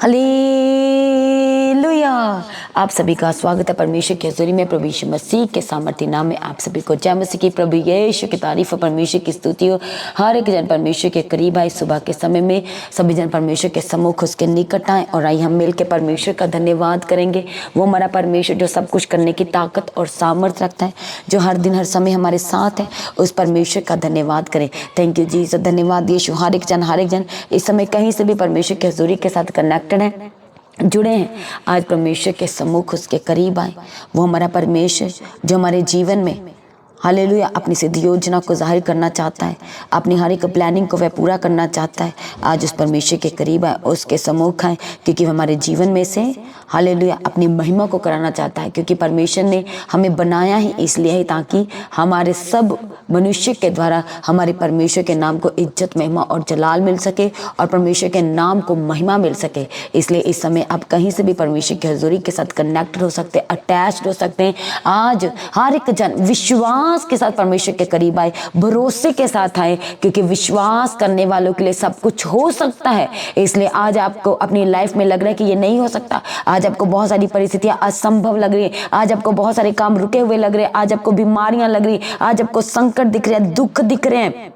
Hallelujah. आप सभी का स्वागत है परमेश्वर की हज़ूरी में, प्रभु यीशु मसीह के सामर्थ्य नाम में आप सभी को जय मसीह की। प्रभु यीशु की तारीफ हो, परमेश्वर की स्तुति हो। हर एक जन परमेश्वर के करीब आए। सुबह के समय में सभी जन परमेश्वर के सम्मुख उसके निकट आए और आइए हम मिल के परमेश्वर का धन्यवाद करेंगे। वो हमारा परमेश्वर जो सब कुछ करने की ताकत और सामर्थ्य रखता है, जो हर दिन हर समय हमारे साथ है, उस परमेश्वर का धन्यवाद करें। थैंक यू जी, धन्यवाद यीशु। हर एक जन इस समय कहीं से भी परमेश्वर की हज़ूरी के साथ कनेक्टेड है, जुड़े हैं। आज परमेश्वर के सम्मुख उसके करीब आए। वो हमारा परमेश्वर जो हमारे जीवन में हालेलुया अपनी सिद्ध योजना को जाहिर करना चाहता है, अपनी हर एक प्लानिंग को वह पूरा करना चाहता है। आज उस परमेश्वर के करीब आए, उसके सम्मुख आए, क्योंकि हमारे जीवन में से हालेलुया अपनी महिमा को कराना चाहता है। क्योंकि परमेश्वर ने हमें बनाया ही इसलिए है ताकि हमारे सब मनुष्य के द्वारा हमारे परमेश्वर के नाम को इज्जत, महिमा और जलाल मिल सके और परमेश्वर के नाम को महिमा मिल सके। इसलिए इस समय आप कहीं से भी परमेश्वर की हज़ूरी के साथ कनेक्टेड हो सकते हैं, अटैच्ड हो सकते हैं। आज हर एक जन विश्वास के साथ परमेश्वर के करीब आए, भरोसे के साथ आए, क्योंकि विश्वास करने वालों के लिए सब कुछ हो सकता है। इसलिए आज आपको अपनी लाइफ में लग रहा है कि ये नहीं हो सकता, आज आपको बहुत सारी परिस्थितियां असंभव लग रही है, आज आपको बहुत सारे काम रुके हुए लग रहे हैं, आज आपको बीमारियां लग रही, आज आपको संकट दिख रहे हैं, दुख दिख रहे हैं,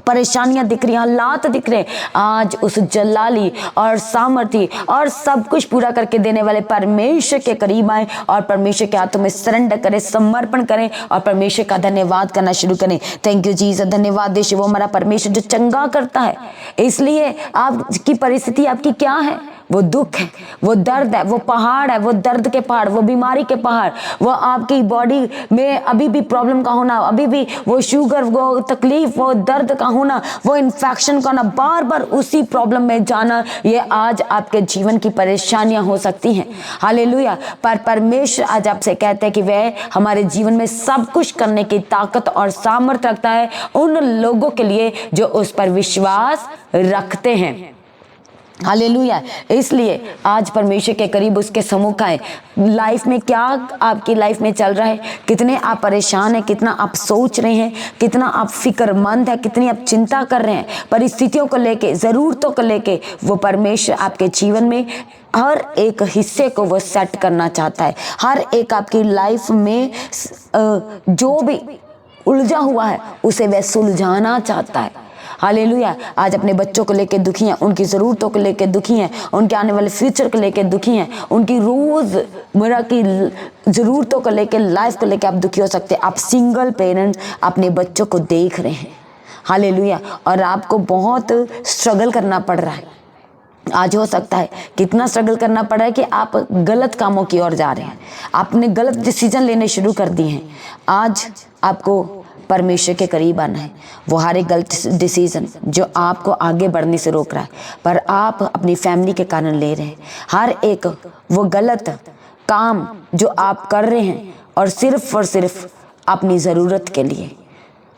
परेशानियां दिख रही, हालात दिख रहे। आज उस जलाली और सामर्थ्य और सब कुछ पूरा करके देने वाले परमेश्वर के करीब आए और परमेश्वर के हाथों में सरेंडर करें, समर्पण करें और परमेश्वर का धन्यवाद करना शुरू करें। थैंक यू जीसस, धन्यवाद देश। वो हमारा परमेश्वर जो चंगा करता है। इसलिए आपकी परिस्थिति आपकी क्या है, वो दुख है, वो दर्द है, वो पहाड़ है, वो दर्द के पहाड़, वो बीमारी के पहाड़, वो आपकी बॉडी में अभी भी प्रॉब्लम का होना, अभी भी वो शुगर, वो तकलीफ, वो दर्द का होना, वो इन्फेक्शन का होना, बार बार उसी प्रॉब्लम में जाना, ये आज आपके जीवन की परेशानियां हो सकती हैं। हालेलुया। पर परमेश्वर आज आपसे कहते हैं कि वह हमारे जीवन में सब कुछ करने की ताकत और सामर्थ्य रखता है उन लोगों के लिए जो उस पर विश्वास रखते हैं। हालेलुया। इसलिए आज परमेश्वर के करीब उसके सम्मुख आए। लाइफ में क्या आपकी लाइफ में चल रहा है, कितने आप परेशान हैं, कितना आप सोच रहे हैं, कितना आप फिक्रमंद है, कितनी आप चिंता कर रहे हैं परिस्थितियों को लेके, ज़रूरतों को लेके, वो परमेश्वर आपके जीवन में हर एक हिस्से को वो सेट करना चाहता है। हर एक आपकी लाइफ में जो भी उलझा हुआ है उसे वह सुलझाना चाहता है। हालेलुया। आज अपने बच्चों को लेकर दुखी हैं, उनकी ज़रूरतों को लेकर दुखी हैं, उनके आने वाले फ्यूचर को लेकर दुखी हैं, उनकी रोज़मर्रा की ज़रूरतों को लेकर, लाइफ को लेकर आप दुखी हो सकते हैं। आप सिंगल पेरेंट्स अपने बच्चों को देख रहे हैं, हालेलुया, और आपको बहुत स्ट्रगल करना पड़ रहा है। आज हो सकता है कितना स्ट्रगल करना पड़ रहा है कि आप गलत कामों की ओर जा रहे हैं, आपने गलत डिसीजन लेने शुरू कर दिए हैं। आज आपको परमेश्वर के करीब आना है। वो हर एक गलत डिसीजन जो आपको आगे बढ़ने से रोक रहा है, पर आप अपनी फैमिली के कारण ले रहे हैं, हर एक वो गलत काम जो आप कर रहे हैं और सिर्फ अपनी ज़रूरत के लिए,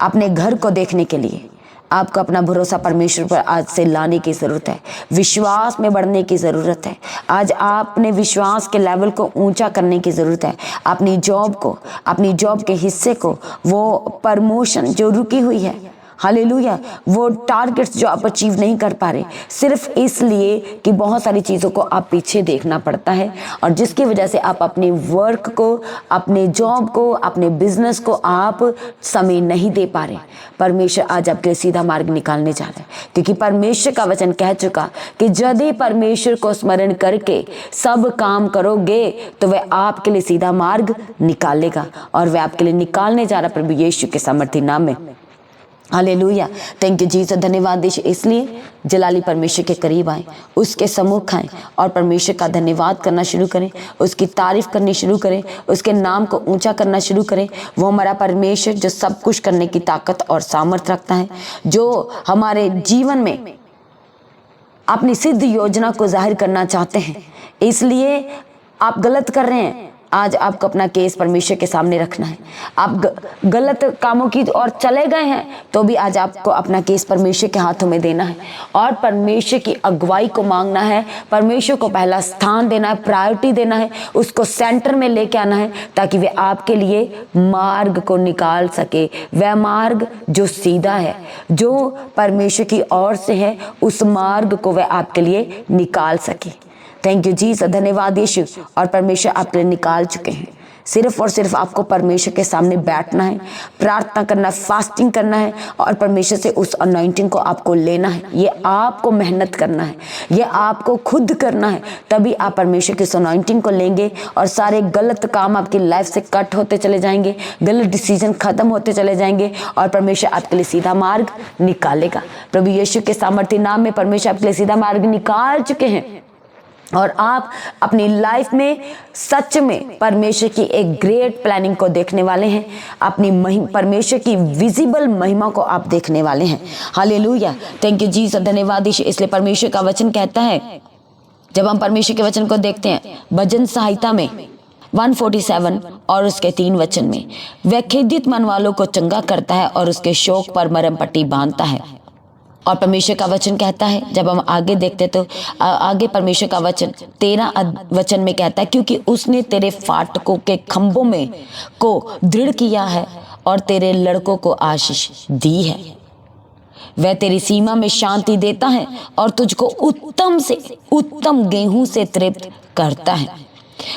अपने घर को देखने के लिए, आपको अपना भरोसा परमेश्वर पर आज से लाने की ज़रूरत है। विश्वास में बढ़ने की ज़रूरत है। आज आपने विश्वास के लेवल को ऊंचा करने की ज़रूरत है। अपनी जॉब को, अपनी जॉब के हिस्से को, वो प्रमोशन जो रुकी हुई है, हालेलुया, वो टारगेट्स जो आप अचीव नहीं कर पा रहे, सिर्फ इसलिए कि बहुत सारी चीज़ों को आप पीछे देखना पड़ता है और जिसकी वजह से आप अपने वर्क को, अपने जॉब को, अपने बिजनेस को आप समय नहीं दे पा रहे। परमेश्वर आज आपके सीधा मार्ग निकालने जा रहा है, क्योंकि परमेश्वर का वचन कह चुका कि यदि परमेश्वर को स्मरण करके सब काम करोगे तो वह आपके लिए सीधा मार्ग निकालेगा और वह आपके लिए निकालने जा रहा प्रभु यीशु के सामर्थ्य नाम में। हालेलुया। थैंक यू जीसस, धन्यवाद देश। इसलिए जलाली परमेश्वर के करीब आए, उसके सम्मुख आए और परमेश्वर का धन्यवाद करना शुरू करें, उसकी तारीफ करनी शुरू करें, उसके नाम को ऊंचा करना शुरू करें। वो हमारा परमेश्वर जो सब कुछ करने की ताकत और सामर्थ्य रखता है, जो हमारे जीवन में अपनी सिद्ध योजना को जाहिर करना चाहते हैं। इसलिए आप गलत कर रहे हैं, आज आपको अपना केस परमेश्वर के सामने रखना है। आप गलत कामों की ओर चले गए हैं तो भी आज आपको अपना केस परमेश्वर के हाथों में देना है और परमेश्वर की अगुवाई को मांगना है। परमेश्वर को पहला स्थान देना है, प्रायोरिटी देना है, उसको सेंटर में लेके आना है ताकि वे आपके लिए मार्ग को निकाल सके। वह मार्ग जो सीधा है, जो परमेश्वर की ओर से है, उस मार्ग को वह आपके लिए निकाल सके। थैंक यू जीसस, धन्यवाद यीशु। और परमेश्वर आपके लिए निकाल चुके हैं। सिर्फ और सिर्फ आपको परमेश्वर के सामने बैठना है, प्रार्थना करना है, फास्टिंग करना है और परमेश्वर से उस अनॉइंटिंग को आपको लेना है। ये आपको मेहनत करना है, ये आपको खुद करना है, तभी आप परमेश्वर की उस अनॉइंटिंग को लेंगे और सारे गलत काम आपकी लाइफ से कट होते चले जाएंगे, गलत डिसीजन खत्म होते चले जाएंगे और परमेश्वर आपके लिए सीधा मार्ग निकालेगा। प्रभु यीशु के सामर्थ्य नाम में परमेश्वर आपके लिए सीधा मार्ग निकाल चुके हैं और आप अपनी लाइफ में सच में परमेश्वर की एक ग्रेट प्लानिंग को देखने वाले हैं। अपनी परमेश्वर की विजिबल महिमा को आप देखने वाले हैं। हालेलुया, थैंक यू जीसस, धन्यवाद यीशु। इसलिए परमेश्वर का वचन कहता है, जब हम परमेश्वर के वचन को देखते हैं भजन संहिता में 147 और उसके 3 वचन में, वह खेदित मन वालों को चंगा करता है और उसके शोक पर मरहम पट्टी बांधता है। और परमेश्वर का वचन कहता है, जब हम आगे देखते तो आगे परमेश्वर का वचन 13 वचन में कहता है, क्योंकि उसने तेरे फाटकों के खंभों में को दृढ़ किया है और तेरे लड़कों को आशीष दी है। वह तेरी सीमा में शांति देता है और तुझको उत्तम से उत्तम गेहूं से तृप्त करता है।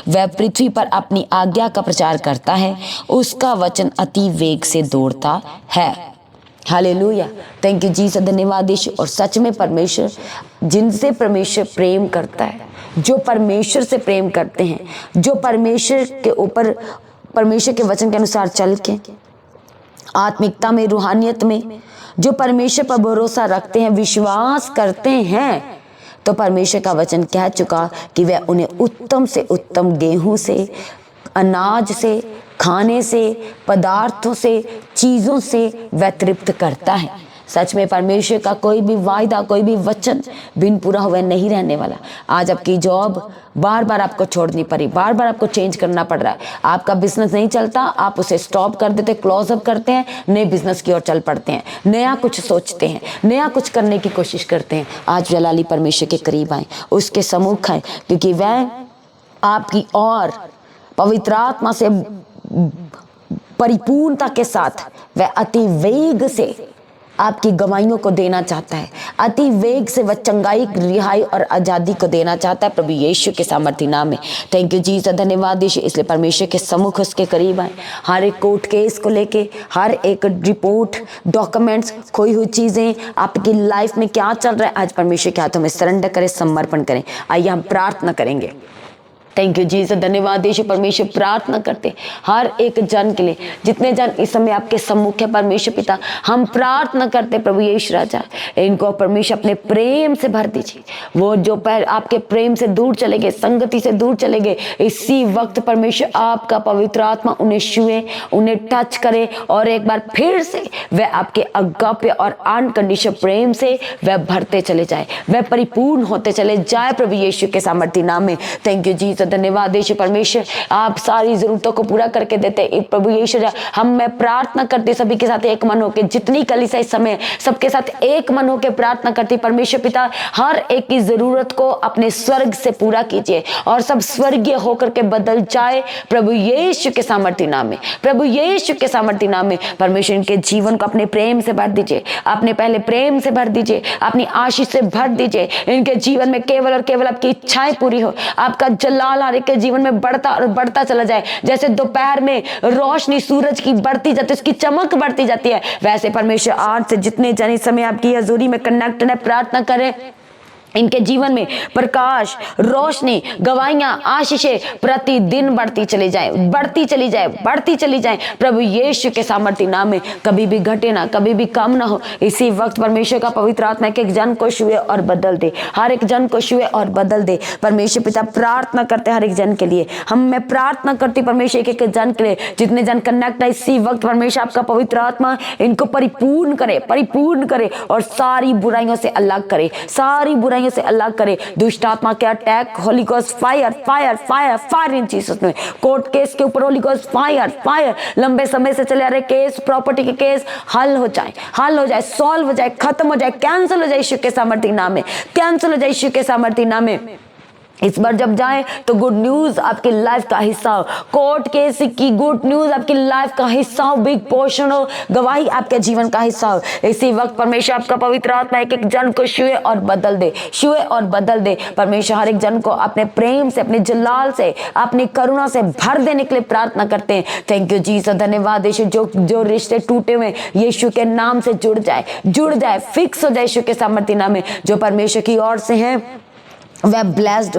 वह पृथ्वी पर अपनी आज्ञा का प्रचार करता है, उसका वचन अति वेग से दौड़ता है। हालेलुया, थैंक यू जीसस, धन्यवाद यीशु। और सच में परमेश्वर, जिनसे परमेश्वर प्रेम करता है, जो परमेश्वर से प्रेम करते हैं, जो परमेश्वर के ऊपर परमेश्वर के वचन के अनुसार चल के आत्मिकता में, रूहानियत में जो परमेश्वर पर भरोसा रखते हैं, विश्वास करते हैं, तो परमेश्वर का वचन कह चुका कि वह उन्हें उत्तम से उत्तम गेहूं से, अनाज से, खाने से, पदार्थों से, चीज़ों से वह तृप्त करता है। सच में परमेश्वर का कोई भी वायदा, कोई भी वचन बिन पूरा हुआ नहीं रहने वाला। आज आपकी जॉब बार बार आपको छोड़नी पड़ी, बार बार आपको चेंज करना पड़ रहा है, आपका बिजनेस नहीं चलता, आप उसे स्टॉप कर देते, क्लोज अप करते हैं, नए बिजनेस की ओर चल पड़ते हैं, नया कुछ सोचते हैं, नया कुछ करने की कोशिश करते हैं। आज जलाली परमेश्वर के करीब आए, उसके सम्मुख आए, क्योंकि वह आपकी और पवित्र आत्मा से परिपूर्णता के साथ वह अति वेग से आपकी गवाहियों को देना चाहता है। अति वेग से वह चंगाई, रिहाई और आज़ादी को देना चाहता है प्रभु यीशु के सामर्थ्य नाम में। थैंक यू जीसस, धन्यवाद यीशु। इसलिए परमेश्वर के सम्मुख उसके करीब आए, हर एक कोर्ट केस को लेके, हर एक रिपोर्ट, डॉक्यूमेंट्स, खोई हुई चीज़ें, आपकी लाइफ में क्या चल रहा है, आज परमेश्वर के हाथों में सरेंडर करें, समर्पण करें। आइए हम प्रार्थना करेंगे। थैंक यू जीसस, धन्यवाद यीशु। परमेश्वर प्रार्थना करते हर एक जन के लिए, जितने जन इस समय आपके सम्मुख है परमेश्वर पिता, हम प्रार्थना करते प्रभु यीशु राजा, इनको परमेश्वर अपने प्रेम से भर दीजिए। वो जो पैर आपके प्रेम से दूर चले गए, संगति से दूर चले गए, इसी वक्त परमेश्वर आपका पवित्र आत्मा उन्हें छुए, उन्हें टच करे और एक बार फिर से वह आपके अगापे और अनकंडीशनल प्रेम से वह भरते चले जाए, वह परिपूर्ण होते चले जाए प्रभु यीशु के सामर्थ्य नाम में। थैंक यू जीसस, धन्यवाद यीशु। परमेश्वर आप सारी जरूरतों को पूरा करके देते प्रभु यीशु। हम मैं प्रार्थना करती सभी के साथ एक मन होकर, जितनी कलीसिया इस समय सबके साथ एक मन होकर प्रार्थना करती परमेश्वर पिता, हर एक की जरूरत को अपने स्वर्ग से पूरा कीजिए और सब स्वर्गीय होकर के बदल जाए प्रभु यीशु के सामर्थ्य नाम में, प्रभु यीशु के सामर्थ्य नाम में। परमेश्वर इनके जीवन को अपने प्रेम से भर दीजिए, अपने पहले प्रेम से भर दीजिए, अपनी आशीष से भर दीजिए। इनके जीवन में केवल और केवल आपकी इच्छाएं पूरी हो, आपका जलाल हर एक के जीवन में बढ़ता और बढ़ता चला जाए। जैसे दोपहर में रोशनी सूरज की बढ़ती जाती है, उसकी चमक बढ़ती जाती है, वैसे परमेश्वर आज से जितने जन इस समय आपकी हजूरी में कनेक्टेड है, प्रार्थना करें इनके जीवन में प्रकाश, रोशनी, गवाहियां, आशीषें प्रतिदिन बढ़ती चली जाए, बढ़ती चली जाए, बढ़ती चली जाए प्रभु यीशु के सामर्थ्य नाम में। कभी भी घटे ना, कभी भी कम ना हो। इसी वक्त परमेश्वर का पवित्र आत्मा एक एक जन को छुए और बदल दे, हर एक जन को छुए और बदल दे। परमेश्वर पिता प्रार्थना करते हर एक जन के लिए, मैं प्रार्थना करती परमेश्वर एक एक जन के लिए, जितने जन कनेक्ट है इसी वक्त परमेश्वर आपका पवित्र आत्मा इनको परिपूर्ण करे, परिपूर्ण करे और सारी बुराइयों से अलग करे, सारी बुराइयों से अलग करे। दुष्ट आत्मा के attack, Holi ghost fire, fire, fire, fire in Jesus name. Court case के ऊपर होली गोस्ट फायर, फायर। लंबे समय से चले आ रहे केस, प्रॉपर्टी के केस हल हो जाए, हल हो जाए, सॉल्व हो जाए, खत्म हो जाए, कैंसिल हो जाए यीशु के सामर्थ्य नाम में, कैंसिल हो जाए यीशु के सामर्थ्य नाम में। इस बार जब जाएं तो गुड न्यूज आपकी लाइफ का हिस्सा हो, कोर्ट केस की गुड न्यूज आपकी लाइफ का हिस्सा हो, बिग पोर्शन हो, गवाही आपके जीवन का हिस्सा हो। इसी वक्त परमेश्वर आपका पवित्र आत्मा एक एक जन को छुए और बदल दे, छुए और बदल दे। परमेश्वर हर एक जन को अपने प्रेम से, अपने जलाल से, अपनी करुणा से भर देने के लिए प्रार्थना करते हैं। थैंक यू जीसस, धन्यवाद यीशु। जो रिश्ते टूटे हुए यीशु के नाम से जुड़ जाए, फिक्स हो जाए यीशु के सामर्थ्य नाम में। जो परमेश्वर की ओर से हैं वह ब्लेस्ड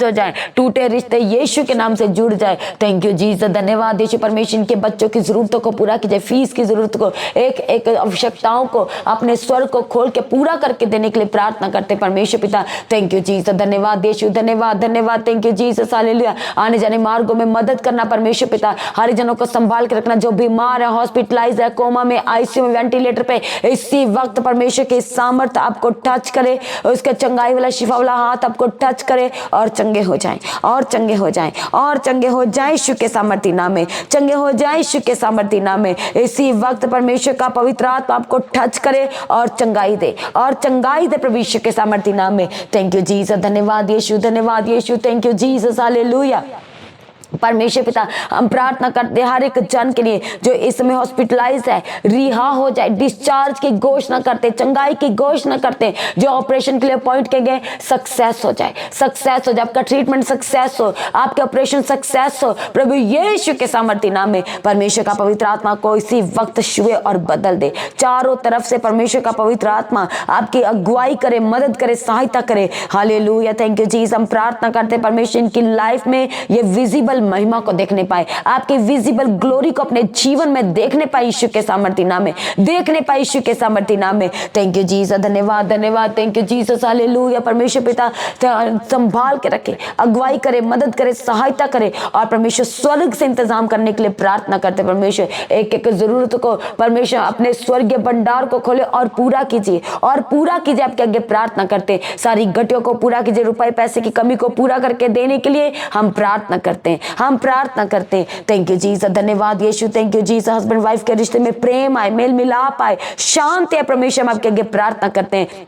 हो जाए, टूटे रिश्ते यीशु के नाम से जुड़ जाए। थैंक यू जीसस, धन्यवाद यीशु। परमेश्वर के बच्चों की जरूरतों को पूरा कीजिए, फीस की जरूरत को, एक एक आवश्यकताओं को अपने स्वर को खोल के पूरा करके देने के लिए प्रार्थना करते परमेश्वर पिता। थैंक यू जीसस, धन्यवाद यीशु, धन्यवाद। Thank you Jesus, hallelujah. आने जाने मार्गों में मदद करना परमेश्वर पिता, हर जनों को संभाल के रखना। जो बीमार है, हॉस्पिटलाइज है, कोमा में, आईसीयू में, वेंटिलेटर पे, इसी वक्त परमेश्वर के सामर्थ आपको टच करे, उसके चंगाई वाला शिफा वाला हाथ आपको टच करे और चंगे हो जाएं, और चंगे हो जाएं, और चंगे हो जाएं यीशु के सामर्थ्य नाम में, चंगे हो जाएं यीशु के सामर्थ्य नाम में। इसी वक्त परमेश्वर का पवित्र आत्मा आपको टच करे और चंगाई दे, और चंगाई दे प्रभु यीशु के सामर्थ्य नाम में। थैंक यू जीसस, धन्यवाद यीशु, धन्यवाद यीशु। Thank you Jesus, hallelujah. परमेश्वर पिता, हम प्रार्थना करते हैं हर एक जन के लिए जो इस समय हॉस्पिटलाइज है, रिहा हो जाए, डिस्चार्ज की घोषणा करते, चंगाई की घोषणा करते। जो ऑपरेशन के लिए अपॉइंट किए गए सक्सेस हो जाए, आपका ट्रीटमेंट सक्सेस हो, आपके ऑपरेशन सक्सेस हो प्रभु यीशु के सामर्थ्य नाम में। परमेश्वर का पवित्र आत्मा को इसी वक्त छुए और बदल दे। चारों तरफ से परमेश्वर का पवित्र आत्मा आपकी अगुवाई करे, मदद करे, सहायता करे। Hallelujah, thank you Jesus. हम प्रार्थना करते परमेश्वर इनकी लाइफ में ये विजिबल महिमा को देखने पाए, आपके विजिबल ग्लोरी को अपने जीवन में देखने पाए यीशु के सामर्थ्य नाम में, देखने पाए यीशु के सामर्थ्य नाम में। थैंक यू जीसस, धन्यवाद। Thank you Jesus, hallelujah. परमेश्वर पिता संभाल के रखे, अगुवाई करे, मदद करे, सहायता करे, और परमेश्वर स्वर्ग से इंतजाम करने के लिए प्रार्थना करते। परमेश्वर एक एक जरूरत को परमेश्वर अपने स्वर्गीय भंडार को खोले और पूरा कीजिए, आपके आगे प्रार्थना करते। सारी घटियों को पूरा कीजिए, रुपए पैसे की कमी को पूरा करके देने के लिए हम प्रार्थना करते हैं, थैंक यू जीसस, धन्यवाद यीशु। Thank you Jesus. Husband wife के रिश्ते में प्रेम आए, मेल मिलाप आए, शांति है परमेश्वर, हम आपके आगे प्रार्थना करते हैं।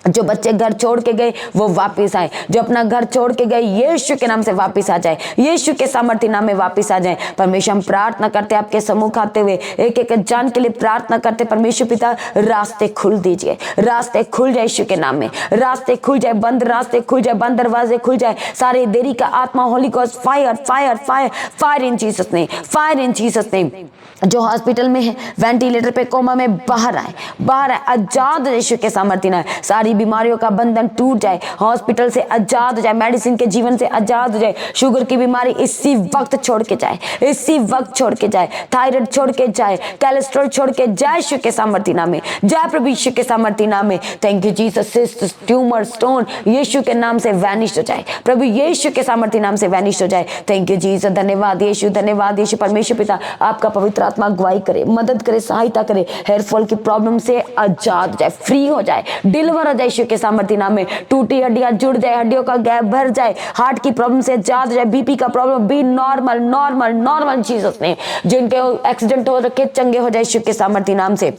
जो बच्चे घर छोड़ के गए वो वापस आए, जो अपना घर छोड़ के गए यीशु के नाम से वापस आ जाए, यीशु के सामर्थ्य नाम में वापस आ जाए। परमेश्वर हम प्रार्थना करते हैं आपके सम्मुख आते हुए, एक एक जान के लिए प्रार्थना करते। परमेश्वर पिता रास्ते खुल दीजिए, रास्ते खुल जाए यीशु के नाम में, रास्ते खुल जाए, बंद रास्ते खुल जाए, बंद दरवाजे खुल जाए। सारे देरी का आत्मा Holi ghost fire fire fire fire in Jesus name, fire in Jesus name. जो हॉस्पिटल में है, वेंटिलेटर पे, कोमा में, बाहर आए, आजाद यीशु के सामर्थ्य नाम। सारी बीमारियों का बंधन टूट जाए, हॉस्पिटल से आजाद हो जाए, मेडिसिन के जीवन से आजाद हो जाए। शुगर की बीमारी इसी वक्त छोड़ के जाए, इसी वक्त छोड़ के जाए, थायराइड छोड़ के जाए, कोलेस्ट्रॉल छोड़ के जाए यीशु के सामर्थ्य नाम में, जय प्रभु यीशु के सामर्थ्य नाम में। Thank you Jesus. Cyst, tumour, stone यीशु के नाम से वैनिश हो जाए, प्रभु यीशु के सामर्थ्य नाम से वैनिश हो जाए। थैंक यू जीसस, धन्यवाद यीशु, धन्यवाद यीशु। परमेश्वर पिता आपका पवित्र आत्मा अगुवाई करे, मदद करे, सहायता करे, हेयर फॉल की प्रॉब्लम से आजाद हो जाए, फ्री हो जाए, डिलीवर हो जाए यीशु के सामर्थ्य नाम में। टूटी हड्डियां जुड़ जाए, हड्डियों का गैप भर जाए, हार्ट की प्रॉब्लम से आजाद हो जाए, बीपी का प्रॉब्लम बी नॉर्मल जीसस ने। जिनके एक्सीडेंट हो रखे चंगे हो जाए यीशु के सामर्थ्य नाम से,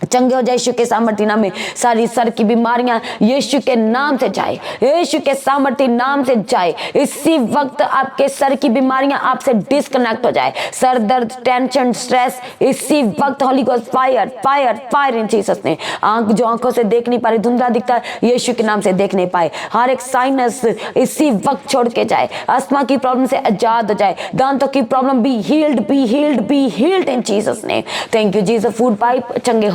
चंगे हो जाए यीशु के सामर्थ्य नाम में। सारी सर की बीमारियां यीशु के नाम से जाए, यीशु के सामर्थ्य नाम से जाए। इसी वक्त आपके सर की बीमारियां आपसे डिस्कनेक्ट हो जाए, सर दर्द, टेंशन, स्ट्रेस, इसी वक्त Holi ghost fire fire fire in Jesus ने। आंख जो आंखों से देख नहीं पा रही, धुंधला दिखता है, यीशु के नाम से देख नहीं पाए। हर एक साइनस इसी वक्त छोड़ के जाए, अस्थमा की प्रॉब्लम से आजाद हो जाए, दांतों की problem be healed in Jesus ने। Thank you Jesus. Food pipe चंगे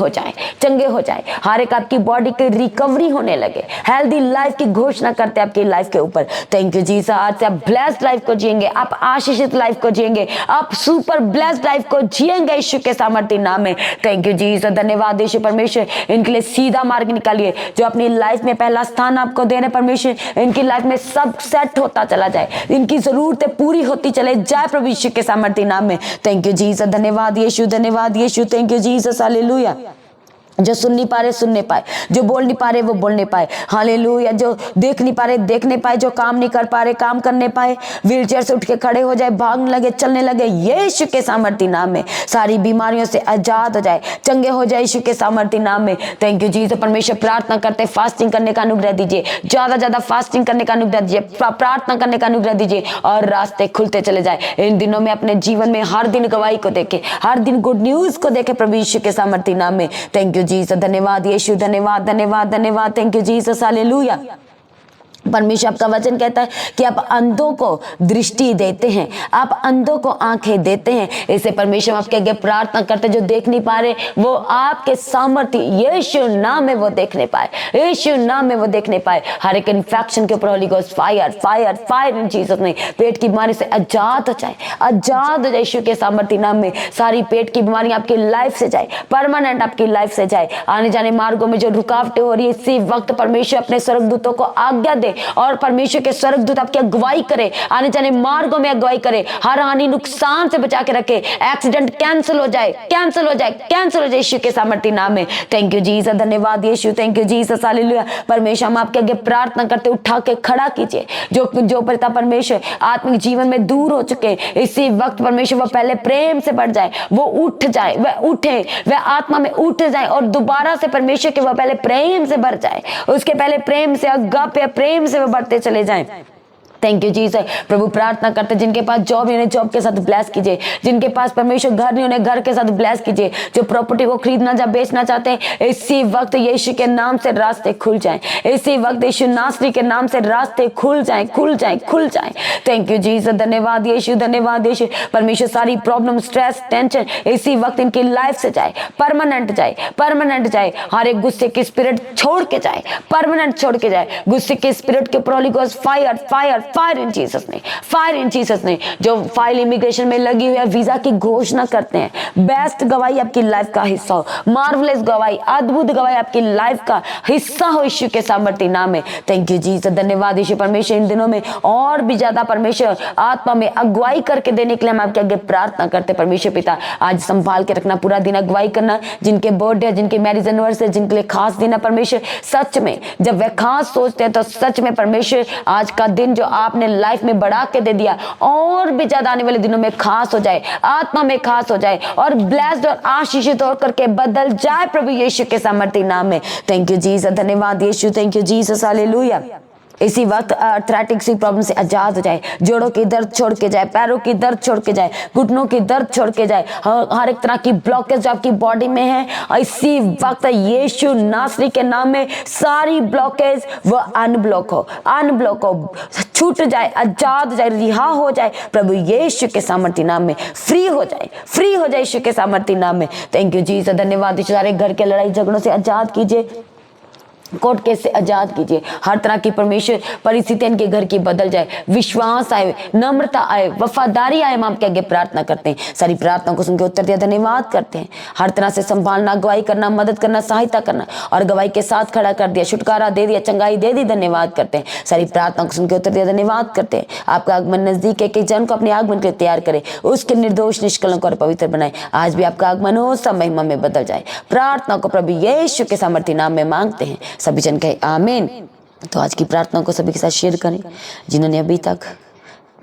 हो जाए, हर एक आपकी बॉडी की रिकवरी होने लगे, हेल्दी लाइफ की घोषणा करते हैं आपकी लाइफ के ऊपर। Thank you Jesus. आज से आप ब्लेस्ड लाइफ को जिएंगे, आप आशीषित लाइफ को जिएंगे, आप सुपर ब्लेस्ड लाइफ को जिएंगे यीशु के सामर्थ्य नाम में। थैंक यू जीसस, धन्यवाद यीशु। परमेश्वर इनके लिए सीधा मार्ग निकालिए, जो अपनी लाइफ में पहला स्थान आपको दे रहे परमेश्वर, इनकी लाइफ में सब सेट होता चला जाए, इनकी जरूरतें पूरी होती चले जाए प्रभु यीशु के सामर्थ्य नाम में। थैंक यू जीसस, धन्यवाद यीशु, धन्यवाद यीशु। Thank you Jesus, hallelujah. जो सुन नहीं पा रहे सुन नहीं पाए, जो बोल नहीं पा रहे वो बोल नहीं पाए, हालेलुया। जो देख नहीं पा रहे देख नहीं पाए, जो काम नहीं कर पा रहे काम करने पाए, व्हीलचेयर से उठ के खड़े हो जाए, भागने लगे, चलने लगे, यीशु के सामर्थ्य नाम में सारी बीमारियों से आजाद हो जाए, चंगे हो जाए यीशु के सामर्थ्य नाम में। Thank you Jesus. परमेश्वर प्रार्थना करते फास्टिंग करने का अनुग्रह दीजिए, ज्यादा फास्टिंग करने का अनुग्रह दीजिए, प्रार्थना करने का अनुग्रह दीजिए और रास्ते खुलते चले जाए। इन दिनों में अपने जीवन में हर दिन गवाही को देखे, हर दिन गुड न्यूज को देखे प्रभु यीशु के सामर्थ्य नाम में। Thank you Jesus. धन्यवाद यीशु, धन्यवाद धन्यवाद धन्यवाद। Thank you Jesus, hallelujah. परमेश्वर आपका वचन कहता है कि आप अंधों को दृष्टि देते हैं, आप अंधों को आंखें देते हैं। इसे परमेश्वर आपके आगे प्रार्थना करते, जो देख नहीं पा रहे वो आपके सामर्थ्य यीशु नाम में वो देखने पाए, यीशु नाम में वो देखने पाए। हर एक इन्फेक्शन के ऊपर Holi ghost fire fire fire in Jesus ने। पेट की बीमारी से आजाद हो जाए, आजाद हो जाए यीशु के सामर्थ्य नाम में। सारी पेट की बीमारियां आपकी लाइफ से जाए, परमानेंट आपकी लाइफ से जाए। आने जाने मार्गों में जो रुकावटें हो रही है, इसी वक्त परमेश्वर अपने स्वर्गदूतों को आज्ञा दे और परमेश्वर के स्वर्गदूत आपकी अगुवाई करे, आने जाने मार्गों में अगुवाई करे, हर हानि नुकसान से बचा के रखे, एक्सीडेंट कैंसिल हो जाए, कैंसिल हो जाए, कैंसिल हो जाए यीशु के सामर्थ्य नाम में। थैंक यू जीसस, धन्यवाद यीशु, थैंक यू जीसस, हालेलुया। परमेश्वर हम आपके आगे प्रार्थना करते, उठा के खड़ा कीजिए जो पिता परमेश्वर आत्मिक जीवन में दूर हो चुके, इसी वक्त परमेश्वर वो पहले प्रेम से बढ़ जाए, वो उठ जाए, वह उठे, वह आत्मा में उठ जाए और दोबारा से परमेश्वर के वो पहले प्रेम से भर जाए, उसके पहले प्रेम से अगापे प्रेम से वो बढ़ते चले जाएं। Thank you Jesus. प्रभु प्रार्थना करते जिनके पास जॉब नहीं, जॉब के साथ ब्लेस कीजिए, जिनके पास परमेश्वर घर नहीं, उन्हें घर के साथ ब्लेस कीजिए, जो प्रॉपर्टी को खरीदना या बेचना चाहते हैं इसी वक्त यीशु के नाम से रास्ते खुल जाएं, इसी वक्त यीशु नासरी के नाम से रास्ते खुल जाएं, खुल जाएं, खुल जाएं। थैंक यू जीसस, धन्यवाद यीशु, धन्यवाद यीशु। परमेश्वर सारी प्रॉब्लम, स्ट्रेस, टेंशन इसी वक्त इनकी लाइफ से जाए, परमानेंट जाए, परमानेंट जाए। हर एक गुस्से की स्पिरिट छोड़ के जाए, परमानेंट छोड़ के जाए। गुस्से की स्पिरिट के ऊपर Holi ghost fire fire fire in Jesus ने, फायर इन जीसस ने। जो फाइल इमिग्रेशन में लगी हुई है, वीजा की घोषणा करते हैं, बेस्ट गवाही आपकी लाइफ का हिस्सा हो, मार्वलेस गवाही, अद्भुत गवाही आपकी लाइफ का हिस्सा हो यीशु के सामर्थ्य नाम में। थैंक यू जीसस, धन्यवाद यीशु। परमेश्वर इन दिनों में और भी ज्यादा परमेश्वर आत्मा में अगुवाई करके देने के लिए हम आपके आगे प्रार्थना करते। परमेश्वर पिता आज संभाल के रखना, पूरा दिन अगुवाई करना, जिनके बर्थडे, जिनके मैरिज एनिवर्सरी, जिनके लिए खास दिन है परमेश्वर, सच में जब वे खास सोचते हैं तो सच में परमेश्वर आज का दिन जो आपने लाइफ में बढ़ा के दे दिया और भी ज्यादा आने वाले दिनों में खास हो जाए, आत्मा में खास हो जाए और ब्लेस्ड और आशीषित होकर करके बदल जाए प्रभु यीशु के सामर्थ्य नाम में। थैंक यू जीसस, धन्यवाद यीशु, थैंक यू जीसस, हालेलुया। इसी वक्त आर्थराइटिस की प्रॉब्लम से आजाद हो जाए, जोड़ों की दर्द छोड़ के जाए, पैरों की दर्द छोड़ के जाए, घुटनों की दर्द छोड़ के जाए, हर एक तरह की ब्लॉकेज जो आपकी बॉडी में है इसी वक्त यीशु नासरी के नाम में सारी ब्लॉकेज वो अनब्लॉक हो, अनब्लॉक हो, छूट जाए, आजाद हो जाए, रिहा हो जाए प्रभु यीशु के सामर्थ्य नाम में, फ्री हो जाए, फ्री हो जाए यीशु के सामर्थ्य नाम में। थैंक यू जीसस, धन्यवाद। सारे घर के लड़ाई झगड़ों से आजाद कीजिए, कोर्ट केस से आजाद कीजिए, हर तरह की परमेश्वर परिस्थितियां इनके घर की बदल जाए, विश्वास आए, नम्रता आए, वफादारी आए। हम आपके आगे प्रार्थना करते हैं, सारी प्रार्थना को सुनकर उत्तर दिया, धन्यवाद करते हैं। हर तरह से संभालना, गवाही करना, मदद करना, सहायता करना और गवाही के साथ खड़ा कर दिया, छुटकारा दे दिया, चंगाई दे दी, धन्यवाद करते हैं। सारी प्रार्थना को सुनकर उत्तर दिया, धन्यवाद करते हैं। आपका आगमन नजदीक है, कि जन को अपने आगमन के लिए तैयार करे, उसके निर्दोष, निष्कलंक और पवित्र बनाए। आज भी आपका आगमन हो, सब महिमा में बदल जाए। प्रार्थना को प्रभु यीशु के सामर्थ्य नाम में मांगते हैं, सभी जन कहे आमीन। तो आज की प्रार्थना को सभी के साथ शेयर करें। जिन्होंने अभी तक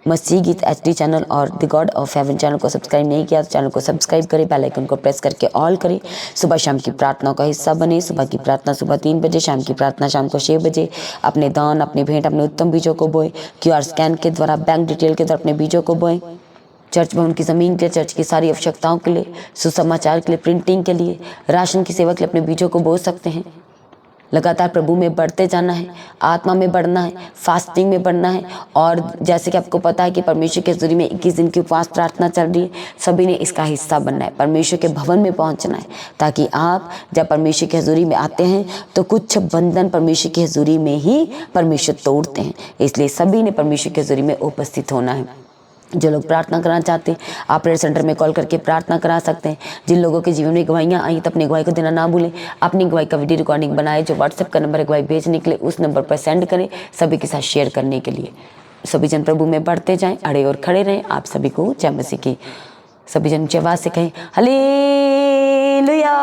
मसीह गीत HD चैनल और the God of haven channel को सब्सक्राइब नहीं किया तो चैनल को सब्सक्राइब करें, बेल आइकन को प्रेस करके ऑल करें। सुबह शाम की प्रार्थना का हिस्सा बने। सुबह की प्रार्थना सुबह 3 बजे, शाम की प्रार्थना शाम को 6 बजे। अपने दान, अपने भेंट, अपने उत्तम बीजों को बोएं। QR स्कैन के द्वारा, बैंक डिटेल के द्वारा अपने बीजों को बोएं। चर्च भवन की ज़मीन के लिए, चर्च की सारी आवश्यकताओं के लिए, सुसमाचार के लिए, प्रिंटिंग के लिए, राशन की सेवा के लिए अपने बीजों को बो सकते हैं। लगातार प्रभु में बढ़ते जाना है, आत्मा में बढ़ना है, फास्टिंग में बढ़ना है। और जैसे कि आपको पता है कि परमेश्वर के हज़ूरी में 21 दिन की उपवास प्रार्थना चल रही है, सभी ने इसका हिस्सा बनना है, परमेश्वर के भवन में पहुंचना है, ताकि आप जब परमेश्वर के हज़ूरी में आते हैं तो कुछ बंधन परमेश्वर के हज़ूरी में ही परमेश्वर तोड़ते हैं। इसलिए सभी ने परमेश्वर के हज़ूरी में उपस्थित होना है। जो लोग प्रार्थना करना चाहते हैं आप प्रेयर सेंटर में कॉल करके प्रार्थना करा सकते हैं। जिन लोगों के जीवन में गवाहियाँ आई तो अपनी गवाही को देना ना भूलें। अपनी गवाही का वीडियो रिकॉर्डिंग बनाए, जो व्हाट्सएप का नंबर है गवाही भेजने के लिए, उस नंबर पर सेंड करें, सभी के साथ शेयर करने के लिए। सभी जन प्रभु में बढ़ते जाएं, अड़े और खड़े रहें। आप सभी को जय मसीह की। सभी जन ऊंची आवाज़ से कहें हालेलुया।